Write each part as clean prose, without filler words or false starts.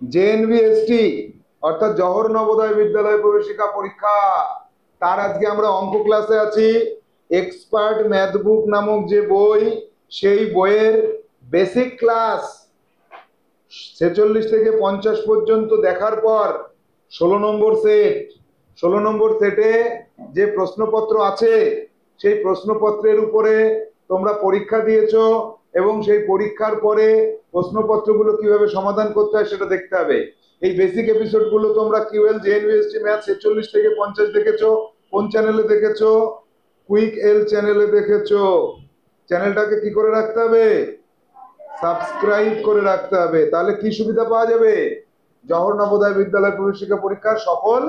জেএনভিএসটি অর্থাৎ জওহর নবোদয় বিদ্যালয় প্রবেশিকা পরীক্ষা, তার আজকে আমরা অঙ্ক ক্লাসে আছি। এক্সপার্ট ম্যাথ বুক নামক যে বই, সেই বইয়ের বেসিক ক্লাস 46 থেকে 50 পর্যন্ত দেখার পর 16 নম্বর সেট, 16 নম্বর সেটে যে প্রশ্নপত্র আছে সেই প্রশ্নপত্রের উপরে তোমরা পরীক্ষা দিয়েছো এবং সেই পরীক্ষার পরে প্রশ্নপত্রগুলো কিভাবে সমাধান করতে হয় সেটা দেখতে হবে। এই বেসিক এপিসোডগুলো তোমরা কিউএল জেএনভিএসটি ম্যাথ 46 থেকে 50 দেখেছো। কোন চ্যানেলে দেখেছো? কুইক এল চ্যানেলে দেখেছো। চ্যানেলটাকে কি করে রাখতে হবে? সাবস্ক্রাইব করে রাখতে হবে। তাহলে কি সুবিধা পাওয়া যাবে? জওহর নবোদয় বিদ্যালয় প্রবেশিকা পরীক্ষার সকল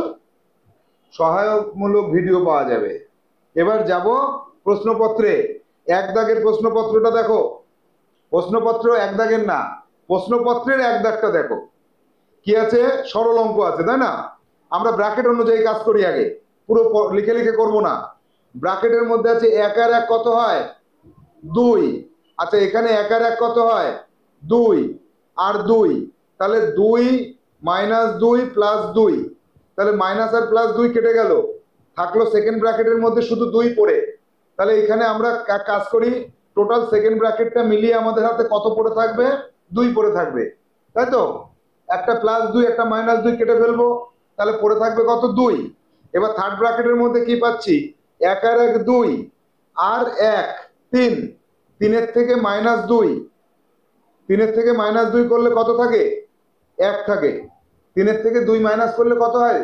সহায়কমূলক ভিডিও পাওয়া যাবে। এবার যাব প্রশ্নপত্রে। এক দাগের প্রশ্নপত্রটা দেখো। প্রশ্নপত্র এক দাগের না, প্রশ্নপত্রের এক দাগটা দেখো কি আছে। সরল অঙ্ক আছে, তাই না? আমরা ব্র্যাকেট অনুযায়ী কাজ করি, আগে পুরো লিখে লিখে করব না। ব্র্যাকেটের মধ্যে আছে 1 আর 1 কত হয়? 2। আচ্ছা, এখানে 1 আর 1 কত হয়? 2 আর 2, তাহলে 2 মাইনাস 2 প্লাস 2, তাহলে মাইনাস আর প্লাস 2 কেটে গেল, থাকলো সেকেন্ড ব্র্যাকেটের মধ্যে শুধু 2 পড়ে। তাহলে এখানে আমরা কাজ করি, টোটাল সেকেন্ড ব্র্যাকেটটা মিলিয়ে আমাদের হাতে কত পড়ে থাকবে? 2 পড়ে থাকবে, তাই তো? একটা প্লাস 2 একটা মাইনাস 2 কেটে ফেলবো, তাহলে পড়ে থাকবে কত? 2। এবার থার্ড ব্র্যাকেটের মধ্যে কি পাচ্ছি? 1 আর 1 2 আর 1 3, 3 থেকে মাইনাস 2, 3 থেকে মাইনাস 2 করলে কত থাকে? 1 থাকে। 3 থেকে 2 মাইনাস করলে কত হয়?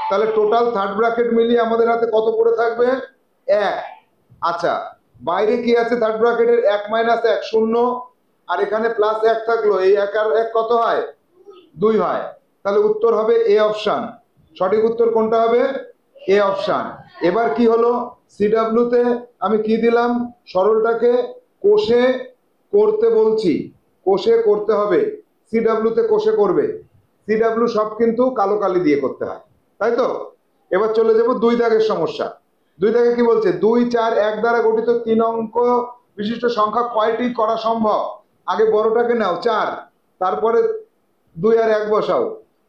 তাহলে টোটাল থার্ড ব্র্যাকেট মিলিয়ে আমাদের হাতে কত পড়ে থাকবে? 1। আচ্ছা, বাইরে কি আছে থার্ড ব্র্যাকেটের? 1 মাইনাস 1 0, আর এখানে প্লাস 1 থাকলো, এই 1 আর 1 কত হয়? 2 হয়। তাহলে উত্তর হবে এ অপশন। সঠিক উত্তর কোনটা হবে? A option. এবার কি হলো? সিডব্লিউ তে আমি কি দিলাম? সরলটাকে কোষে করতে বলছি, কোষে করতে হবে। সিডব্লিউ তে কোষে করবে। সিডব্লিউ সব কিন্তু কালো কালি দিয়ে করতে হয়, তাই তো? এবার চলে যাব 2 দাগের সমস্যা। 2 দাগে কি বলছে? 2 4 1 দ্বারা গঠিত 3 অঙ্ক বিশিষ্ট সংখ্যা কয়টি করা সম্ভব? আগে বড়টাকে নাও 4, তারপরে 2 আর 1 বসাও,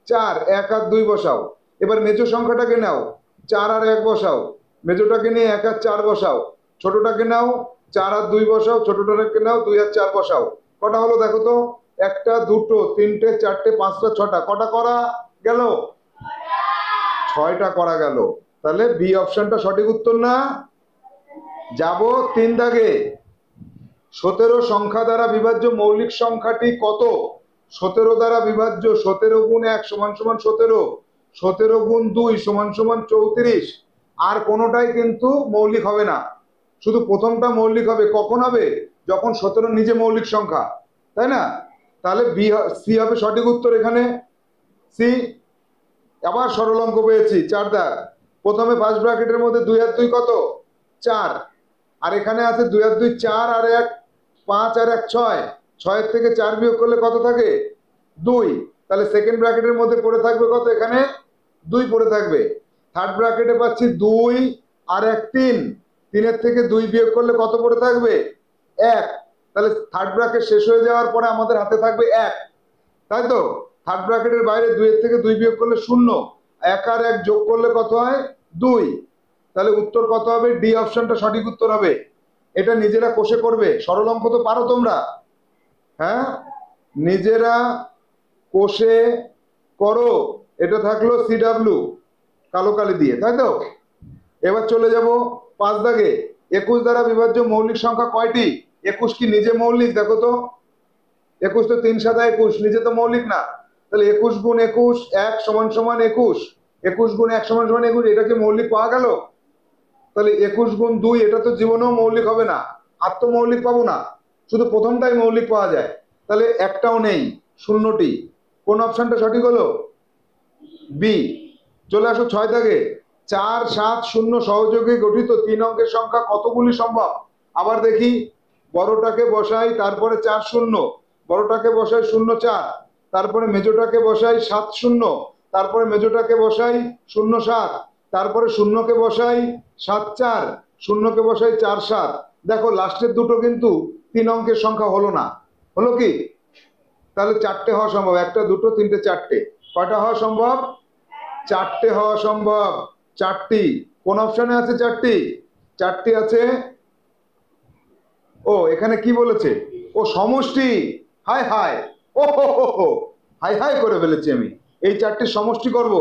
4 1 আর 2 বসাও। এবার মেজো সংখ্যাটাকে নাও, 4 আর 1 বসাও, মেজোটাকে নিয়ে 1 আর 4 বসাও। ছোটটাকে নাও, 4 আর 2 বসাও, ছোটটাকে নাও, 2 আর 4 বসাও। কটা হলো দেখো তো? 1টা 2টো 3টে 4টে 5টা 6টা। কটা করা গেল? 6টা করা গেল। তাহলে বি অপশনটা সঠিক উত্তর না? যাব 3 দাগে। 17 সংখ্যা দ্বারা বিভাজ্য মৌলিক সংখ্যাটি কত? 17 দ্বারা বিভাজ্য 17 গুণ 1 সমান সমান 17, 17 গুণ 2 সমান সমান 34। আর কোনোটাই কিন্তু মৌলিক হবে না, শুধু প্রথমটা মৌলিক হবে। কখন হবে? যখন 17 নিজে মৌলিক সংখ্যা, তাই না? তাহলে বি সি হবে সঠিক উত্তর এখানে, সি। আবার সরল অঙ্ক পেয়েছি 4 দাগ। প্রথমে ফার্স্ট ব্র্যাকেটের মধ্যে 2 আর 2 কত? 4, আর এখানে আছে 2 আর 2 4 আর 1 5 আর 1 6, 6 থেকে 4 বিয়োগ করলে কত থাকে? 2। তাহলে সেকেন্ড ব্র্যাকেটের মধ্যে পড়ে থাকবে কত? এখানে 2 পড়ে থাকবে। থার্ড ব্র্যাকেটে পাচ্ছি 2 আর 1 3, 3 থেকে 2 বিয়োগ করলে কত পড়ে থাকবে? 1। তাহলে থার্ড ব্র্যাকেট শেষ হয়ে যাওয়ার পরে আমাদের হাতে থাকবে 1, তাই তো? থার্ড ব্র্যাকেটের বাইরে 2 এর থেকে 2 বিয়োগ করলে 0, 1 আর 1 যোগ করলে কত হয়? 2। তাহলে উত্তর কত হবে? ডি অপশনটা সঠিক উত্তর হবে। এটা নিজেরা কোষে করবে। সরল অঙ্ক তো পারো তোমরা, হ্যাঁ? নিজেরা কোষে করো। এটা থাকলো সিডব্লিউ কালো কালি দিয়ে, তাই তো? এবার চলে যাব 5 দাগে। 21 দ্বারা বিভাজ্য মৌলিক সংখ্যা কয়টি? 21 কি নিজে মৌলিক? দেখো তো, 21 তো 3 7 21, নিজে তো মৌলিক না। তাহলে 21 গুণ 21 1 সমান সমান 21, 21 গুণ 1 সমান সমান 21, এটা কি মৌলিক পাওয়া গেল? তাহলে 21 গুণ 2 এটা তো জীবনেও মৌলিক হবে না, আর তো মৌলিক পাবো না, শুধু প্রথমটাই মৌলিক পাওয়া যায়। তাহলে একটাও নেই, শূন্যটি। কোন অপশনটা সঠিক হলো? বি। চলে আসো 6 দাগে। 4 7 0 সহযোগে গঠিত 3 অঙ্কের সংখ্যা কতগুলি সম্ভব? আবার দেখি, বড়টাকে বসাই, তারপরে 4 0, বড়টাকে বসাই 0 4, তারপরে মেজোটাকে বসাই 7 0, তারপরে মেজোটাকে বসাই 0 7, তারপরে শূন্যকে বসাই 7 4, শূন্যকে বসাই 4 7। দেখো লাস্টের দুটো কিন্তু 3 অঙ্কের সংখ্যা হলো না। হলো কি? তাহলে চারটে হওয়া সম্ভব, একটা দুটো তিনটে চারটে। কয়টা হওয়া সম্ভব? চারটে হওয়া সম্ভব। চারটি। কোন অপশনে আছে চারটি? চারটি আছে। ও এখানে কি বলেছে? ও সমষ্টি। হাই হাই, ও হো হো হো, হাই হাই করে ফেলেছি আমি। এই চারটি সমষ্টি করব।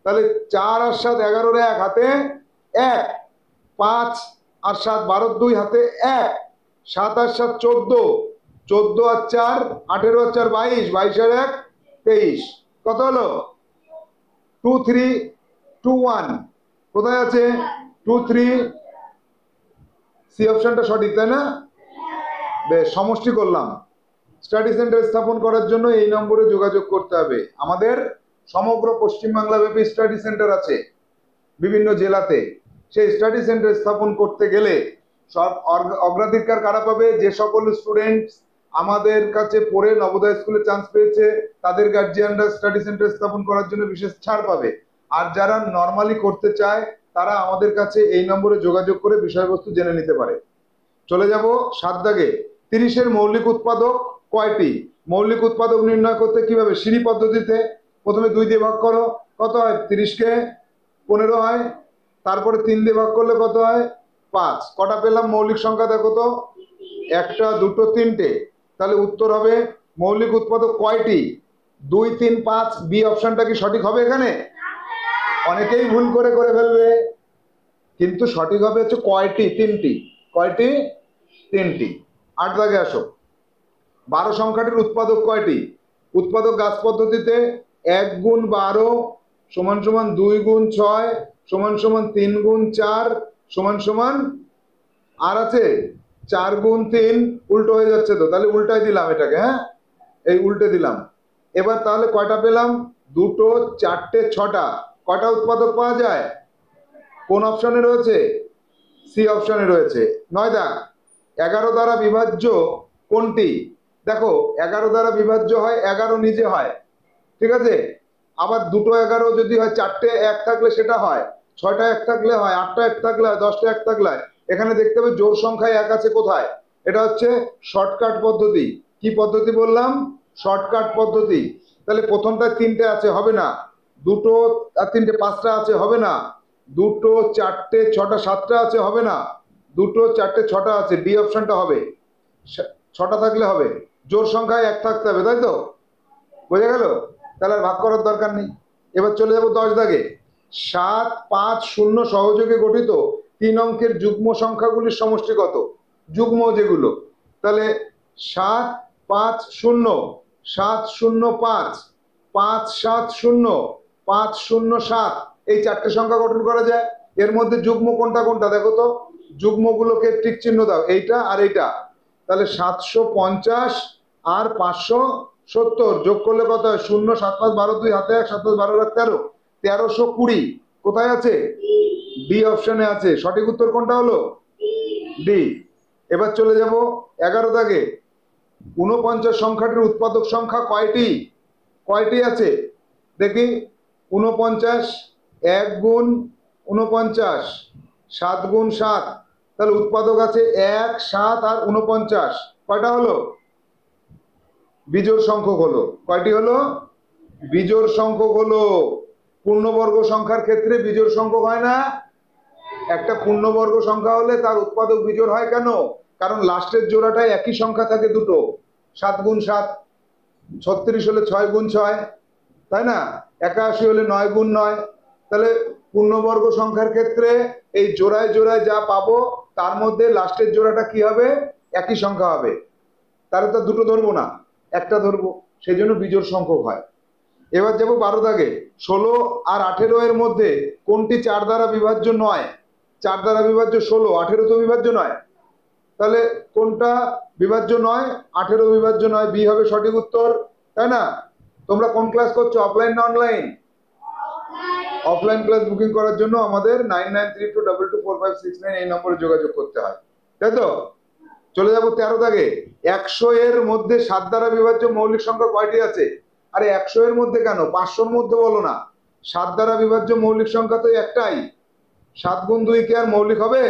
তাহলে 4 আর 7 11 এক হাতে 1, 5 আর 7 12 2 হাতে 1, 7 আর 7 14, 14 আর 4 18 আর 4 22, 22 আর 1 23। কত হলো? 2 3 2 1। কোথায় আছে 2 3? সি অপশনটা সঠিক, তাই না? বেশ, সমষ্টি করলাম। স্টাডি সেন্টার স্থাপন করার জন্য এই নম্বরে যোগাযোগ করতে হবে। আমাদের সমগ্র পশ্চিমবাংলা ব্যাপী স্টাডি সেন্টার আছে বিভিন্ন জেলাতে। সেই স্টাডি সেন্টার স্থাপন করতে গেলে সব অগ্রাধিকার কারা পাবে? যে সকল স্টুডেন্টস আমাদের কাছে পড়ে নবোদয় স্কুলে চান্স পেয়েছে তাদের গার্জিয়ানরা স্টাডি সেন্টার স্থাপন করার জন্য বিশেষ ছাড় পাবে। আর যারা নর্মালি করতে চায় তারা আমাদের কাছে এই নম্বরে যোগাযোগ করে বিষয়বস্তু জেনে নিতে পারে। চলে যাব 7 দাগে। 30-এর মৌলিক উৎপাদক কয়টি? মৌলিক উৎপাদক নির্ণয় করতে কিভাবে? সিঁড়ি পদ্ধতিতে। প্রথমে 2 দিয়ে ভাগ করো, কত হয়? 30-কে 15 হয়। তারপরে 3 দিয়ে ভাগ করলে কত হয়? 5। কটা পেলাম মৌলিক সংখ্যা দেখো তো? একটা দুটো তিনটে। তাহলে উত্তর হবে মৌলিক উৎপাদক কয়টি? 2 3 5। বি অপশনটা কি সঠিক হবে? এখানে অনেকেই ভুল করে ফেলবে, কিন্তু সঠিক হবে হচ্ছে কয়টি? 3টি। কয়টি? 3টি। 8 দাগে আসো। 12 সংখ্যাটির উৎপাদক কয়টি? উৎপাদক গাছ পদ্ধতিতে 1 গুণ 12 সমান সমান 2 গুণ 6 সমান সমান 3 গুণ 4 সমান সমান আর আছে 4 গুণ 3। উল্টো হয়ে যাচ্ছে তো, তাহলে উল্টাই দিলাম এটাকে। হ্যাঁ, এই উল্টে দিলাম। এবার তাহলে কয়টা পেলাম? দুটো, চারটে, 6টা। কয়টা উৎপাদক পাওয়া যায়? কোন অপশনে রয়েছে? সি অপশনে রয়েছে। 9 দাগ। 11 দ্বারা বিভাজ্য কোনটি? দেখো 11 দ্বারা বিভাজ্য হয় 11 নিজে হয়, ঠিক আছে। আবার দুটো 11 যদি হয়, 4টে 1 থাকলে সেটা হয়, 6টা 1 থাকলে হয়, 8টা 1 থাকলে হয়, 10টা 1 থাকলে হয়। এখানে দেখতে হবে জোড় সংখ্যায় 1 আছে কোথায়? এটা হচ্ছে শর্টকাট পদ্ধতি। কি পদ্ধতি বললাম? শর্টকাট পদ্ধতি। তাহলে প্রথমটা 3টে আছে, হবে না। দুটো আর 3টে 5টা আছে, হবে না। দুটো 4টে 6টা 7টা আছে, হবে না। দুটো 4টে 6টা আছে, ডি অপশনটা হবে। 6টা থাকলে হবে। জোড় সংখ্যায় 1 থাকতে হবে, তাই তো? বোঝা গেল? তাহলে আর ভাগ করার দরকার নেই। এবার চলে যাব 10 দাগে। 7 5 0 সহযোগে গঠিত 3 অঙ্কের যুগ্ম সংখ্যাগুলির সমষ্টি কত? যুগ্ম যেগুলো, তাহলে 7 5 0 7 0 5 5 7 0 5 0 7, এই 4টে সংখ্যা গঠন করা যায়। এর মধ্যে যুগ্ম কোনটা কোনটা দেখো তো? যুগ্মগুলোকে টিক চিহ্ন দাও, এইটা আর এইটা। তাহলে 750 আর 570 যোগ করলে কত হয়? 0 7 5 12 2 হাতে 1 7 5 12 13, 1320। কোথায় আছে? ডি অপশনে আছে। সঠিক উত্তর কোনটা হলো? ডি। এবার চলে যাব 11 দাগে। 49 সংখ্যাটির উৎপাদক সংখ্যা কয়টি? কয়টি আছে দেখি? 49, 1 গুণ 49, 7 গুণ 7। তাহলে উৎপাদক আছে 1 7 আর 49। কয়টা হলো? বিজোড় সংখ্যক হলো। কয়টি হলো? বিজোড় সংখ্যক হলো। পূর্ণবর্গ সংখ্যার ক্ষেত্রে বিজোড় সংখ্যক হয় না। একটা পূর্ণবর্গ সংখ্যা হলে তার উৎপাদক বিজোড় হয় কেন? কারণ লাস্টের জোড়াটায় একই সংখ্যা থাকে দুটো। 7 গুণ 7, 36 হলে 6 গুণ 6, তাই না? 81 হলে 9 গুণ 9। তাহলে পূর্ণবর্গ সংখ্যার ক্ষেত্রে এই জোড়ায় জোড়ায় যা পাবো তার মধ্যে লাস্টের জোড়াটা কি হবে? একই সংখ্যা হবে। তাহলে তো দুটো ধরবো না, একটা ধরবো, সেই জন্য বিজোড় সংখ্যক হয়। এবার যাবো 12 দাগে। 16 আর 18 এর মধ্যে কোনটি 4 দ্বারা বিভাজ্য নয়? 4 দ্বারা বিভাজ্য 16, 18 তো বিভাজ্য নয়। তাহলে কোনটা বিভাজ্য নয়? 18 বিভাজ্য নয়। বি হবে সঠিক উত্তর, তাই না? তোমরা কোন ক্লাস করছো, অফলাইন না অনলাইন? অফলাইন ক্লাস বুকিং করার জন্য আমাদের 9932224569 এই নম্বরে যোগাযোগ করতে হয়, তাই তো? চলে যাব 13 দাগে। 100 এর মধ্যে 7 দ্বারা বিভাজ্য মৌলিক সংখ্যা কয়টি আছে? আরে 100 এর মধ্যে কেন, 500-র মধ্যে বলো না। 7 দ্বারা বিভাজ্য মৌলিক সংখ্যা তো একটাই। 7 গুণ 2 কি আর মৌলিক হবে?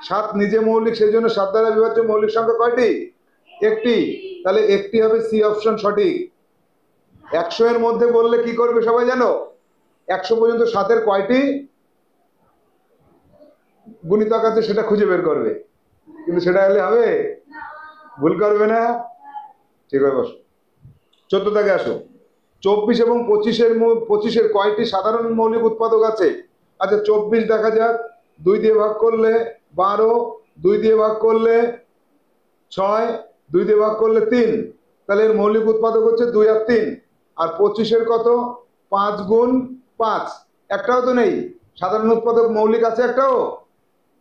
7 নিজে মৌলিক, সেই জন্য 7 দ্বারা বিভাজ্য মৌলিক সংখ্যা কয়টি? একটি। তাহলে একটি হবে সি অপশন সঠিক। 100 এর মধ্যে বললে কি করবে সবাই জানো? 100 পর্যন্ত 7-এর কয়টি গুণিতক আছে সেটা খুঁজে বের করবে, কিন্তু সেটা হলে হবে? ভুল করবে না? ঠিক আছে, বসো। 14 থেকে আসো। 24 এবং 25-এর কয়টি সাধারণ মৌলিক উৎপাদক আছে? আচ্ছা 24 দেখা যাক, 2 দিয়ে ভাগ করলে 12, 2 দিয়ে ভাগ করলে 6, 2 দিয়ে ভাগ করলে 3, তাহলে এর মৌলিক উৎপাদক হচ্ছে 2 আর 3। আর 25-এর কত? 5 গুণ 5, একটাও তো নেই। সাধারণ উৎপাদক মৌলিক আছে একটাও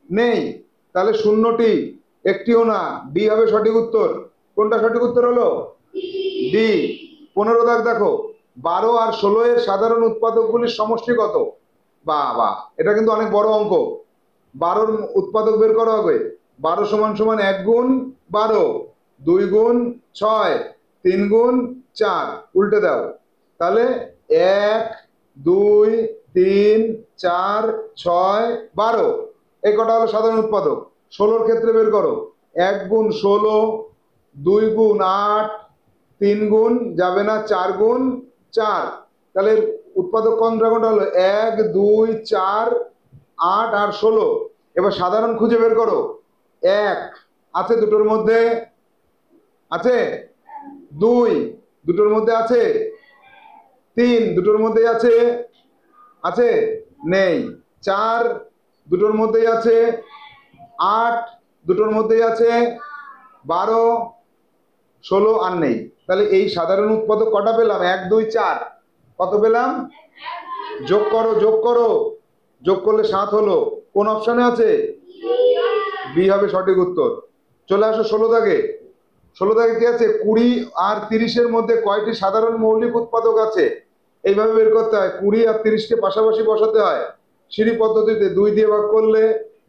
নেই, তাহলে শূন্যটি, একটিও না। ডি হবে সঠিক উত্তর। কোনটা সঠিক উত্তর হলো? ডি। 15 দাগ দেখো, 12 আর 16 এর সাধারণ উৎপাদকগুলির সমষ্টি কত? বাহ, এটা কিন্তু অনেক বড় অঙ্ক। 12-র উৎপাদক বের করা হবে। 12 সমান সমান 1 গুণ 12, 2 গুণ 6, 3 গুণ 4, উল্টে দাও। তাহলে 1, 2, 3, 4, 6, 12, এই কটা হলো সাধারণ উৎপাদক। 16-র ক্ষেত্রে বের করো। 1 গুণ 16, 2 গুণ 8, 3 গুণ যাবে না, 4 গুণ 4, তাহলে উৎপাদক কোনটা হলো? 1, 2, 4, 8 আর 16। এবার সাধারণ খুঁজে বের করো। 1 আছে দুটোর মধ্যে? আছে। 2 দুটোর মধ্যে আছে? 3 দুটোর মধ্যে আছে? আছে? নেই। 4 দুটোর মধ্যেই আছে? 8 দুটোর মধ্যেই আছে? 12, 16 আর নেই। তাহলে এই সাধারণ উৎপাদক কটা পেলাম? 1, 2, 4। কত পেলাম? যোগ করো, যোগ করো। যোগ করলে 7 হলো। কোন অপশনে আছে? বি হবে সঠিক উত্তর। চলে আসো 16 দাগে। 16 দাগে কি আছে? 20 আর 30-এর মধ্যে কয়টি সাধারণ মৌলিক উৎপাদক আছে? এইভাবে বের করতে হয়। 20 আর 30-কে পাশাপাশি বসাতে হয় সিঁড়ি পদ্ধতিতে। 2 দিয়ে ভাগ করলে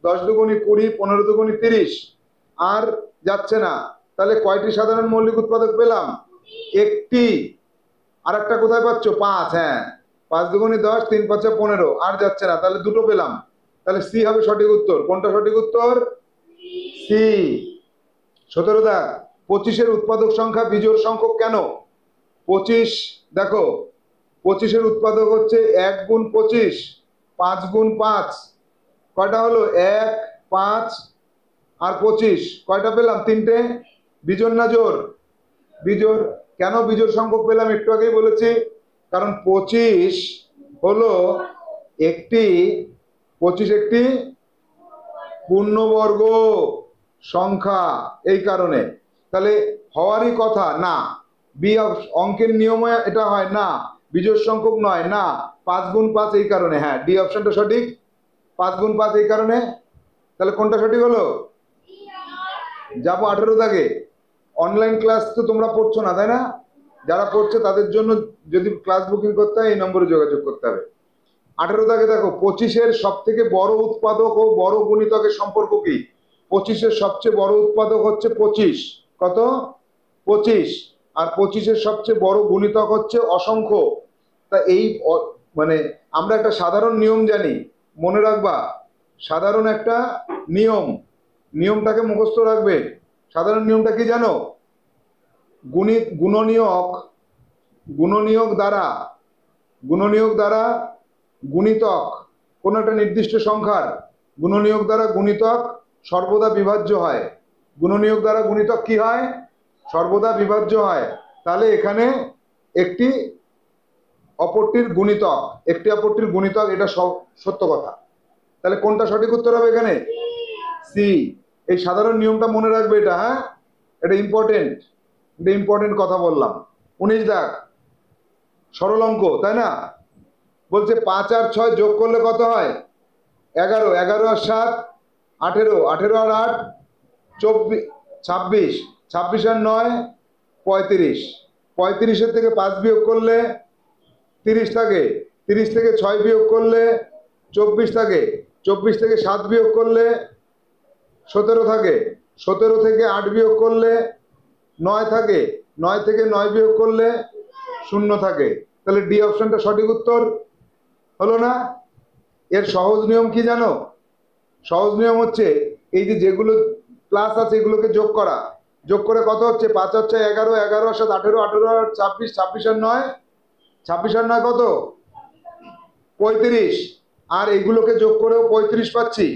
10 দুগুণি 20, 15 দুগুণি 30, আর যাচ্ছে না। তাহলে কয়টি সাধারণ মৌলিক উৎপাদক পেলাম? একটি। আর একটা কোথায় পাচ্ছ? 5। হ্যাঁ, 5 দুগুণি 10, 3 5 15, আর যাচ্ছে না। তাহলে দুটো পেলাম। তাহলে সি হবে সঠিক উত্তর। কোনটা সঠিক উত্তর? সি। 17 দা, 25-এর উৎপাদক সংখ্যা বিজোড় সংখ্যক কেন? 25 দেখো, 25-এর উৎপাদক হচ্ছে 1 গুণ 25, 5 গুণ 5, কয়টা হলো? 1, 5 আর 25, কয়টা পেলাম? 3টে। বিজোড় না জোড়? বিজোড়। কেন বিজোড় সংখ্যক পেলাম একটু আগেই বলেছি, কারণ 25 হলো একটি 25 একটি পূর্ণবর্গ সংখ্যা, এই কারণে। তাহলে হওয়ারই কথা না। বি অঙ্কের নিয়মে এটা হয় না, বিজোড় সংখ্যক নয় না। 5 গুণ 5 এই কারণে। হ্যাঁ, ডি অপশনটা সঠিক। 5 গুণ 5 এই কারণে। তাহলে কোনটা সঠিক হলো? যাবো 18 দাগে। অনলাইন ক্লাস তো তোমরা পড়ছো না, তাই না? যারা পড়ছে তাদের জন্য যদি ক্লাস বুকিং করতে হয় এই নম্বরে যোগাযোগ করতে হবে। 18 দাগে দেখো, 25-এর সব থেকে বড় উৎপাদক ও বড় গুণিতকের সম্পর্ক কি? 25-এর সবচেয়ে বড় উৎপাদক হচ্ছে 25। কত? 25। আর 25-এর সবচেয়ে বড় গুণিতক হচ্ছে অসংখ্য। তা এই মানে আমরা একটা সাধারণ নিয়ম জানি, মনে রাখবা। সাধারণ একটা নিয়ম, নিয়মটাকে মুখস্থ রাখবে। সাধারণ নিয়মটা কি জানো? গুণনীয়ক দ্বারা গুণিতক, কোন একটা নির্দিষ্ট সংখ্যার গুণনীয়ক দ্বারা গুণিতক সর্বদা বিভাজ্য হয়। গুণনীয়ক দ্বারা গুণিতক কি হয়? সর্বদা বিভাজ্য হয়। তাহলে এখানে একটি অপরটির গুণিতক, এটা সত্য কথা। তাহলে কোনটা সঠিক উত্তর হবে এখানে? সি। এই সাধারণ নিয়মটা মনে রাখবে এটা। হ্যাঁ, এটা ইম্পর্টেন্ট কথা বললাম। 19 দাগ, সরল অঙ্ক, তাই না? বলছে 5 আর 6 যোগ করলে কত হয়? 11, 11 আর 7 18, 18 আর 8 24, 26, 26 আর 9 35, 35-এর থেকে 5 বিয়োগ করলে 30 থাকে, 30 থেকে 6 বিয়োগ করলে 24 থাকে, 24 থেকে 7 বিয়োগ করলে 17 থাকে, 17 থেকে 8 বিয়োগ করলে 9 থাকে, 9 থেকে 9 বিয়োগ করলে 0 থাকে। তাহলে ডি অপশনটা সঠিক উত্তর হলো না? এর সহজ নিয়ম কি জানো? সহজ নিয়ম হচ্ছে এই যে যেগুলো প্লাস আছে এগুলোকে যোগ করা, যোগ করে কত হচ্ছে? 5 হচ্ছে 11, 11 আর 7 18, 18 আর 26, 26 আর 9, 26 আর 9 কত? 35। আর এইগুলোকে যোগ করেও 35 পাচ্ছি।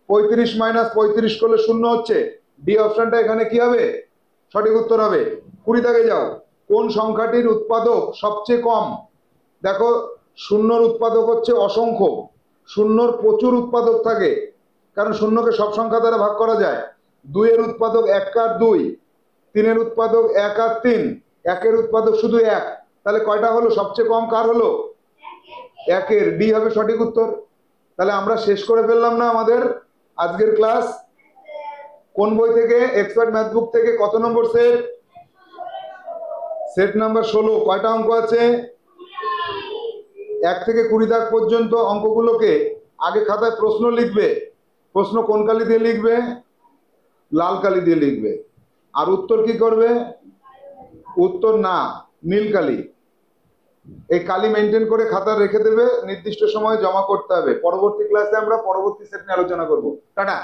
35 মাইনাস 35 করলে 0 হচ্ছে। ডি অপশনটা এখানে কি হবে? সঠিক উত্তর হবে। 20 দাগে যাও। কোন সংখ্যাটির উৎপাদক সবচেয়ে কম? দেখো, শূন্যর উৎপাদক হচ্ছে অসংখ্য, শূন্যর প্রচুর উৎপাদক থাকে, কারণ শূন্যকে সব সংখ্যা দ্বারা ভাগ করা যায়। 2 এর উৎপাদক 1 আর 2, 3 এর উৎপাদক 1 আর 3, 1 এর উৎপাদক শুধু 1। তাহলে কয়টা হলো? সবচেয়ে কম কার হলো? 1 এর। ডি হবে সঠিক উত্তর। তাহলে আমরা শেষ করে ফেললাম না আমাদের আজকের ক্লাস? কোন বই থেকে? এক্সপার্ট ম্যাথ বুক থেকে। কত নম্বর সেট? Set number 16। কয়টা অঙ্ক আছে? 1 থেকে 20 দাগ পর্যন্ত অঙ্কগুলোকে আগে খাতায় প্রশ্ন লিখবে। প্রশ্ন কোন কালি দিয়ে লিখবে? লাল কালি দিয়ে লিখবে। আর উত্তর কি করবে? উত্তর না, নীল কালি। এই কালি মেনটেন করে খাতা রেখে দেবে, নির্দিষ্ট সময়ে জমা করতে হবে। পরবর্তী ক্লাসে আমরা পরবর্তী সেট নিয়ে আলোচনা করব। টাটা।